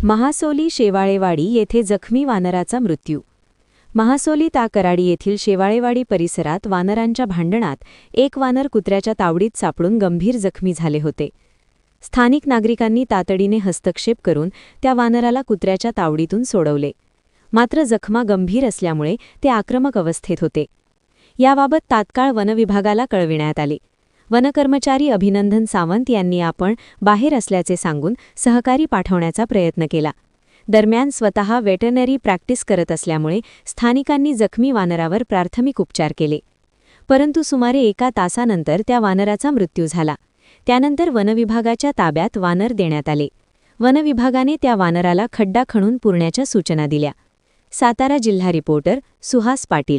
महासोली शेवाळेवाडी येथे जखमी वानराचा मृत्यू. महासोली ता कराडी येथील शेवाळेवाडी परिसरात वानरांच्या भांडणात एक वानर कुत्र्याच्या तावडीत सापडून गंभीर जखमी झाले होते. स्थानिक नागरिकांनी तातडीने हस्तक्षेप करून त्या वानराला कुत्र्याच्या तावडीतून सोडवले. मात्र जखमा गंभीर असल्यामुळे ते आक्रमक अवस्थेत होते. याबाबत तात्काळ वनविभागाला कळविण्यात आले. वनकर्मचारी अभिनंदन सावंत यांनी आपण बाहेर असल्याचे सांगून सहकारी पाठवण्याचा प्रयत्न केला. दरम्यान स्वतः वेटरनरी प्रॅक्टिस करत असल्यामुळे स्थानिकांनी जखमी वानरावर प्राथमिक उपचार केले. परंतु सुमारे 1 तासानंतर त्या वानराचा मृत्यू झाला. त्यानंतर वनविभागाच्या ताब्यात वानर देण्यात आले. वनविभागाने त्या वानराला खड्डा खणून पुरण्याच्या सूचना दिल्या. सातारा जिल्हा रिपोर्टर सुहास पाटील.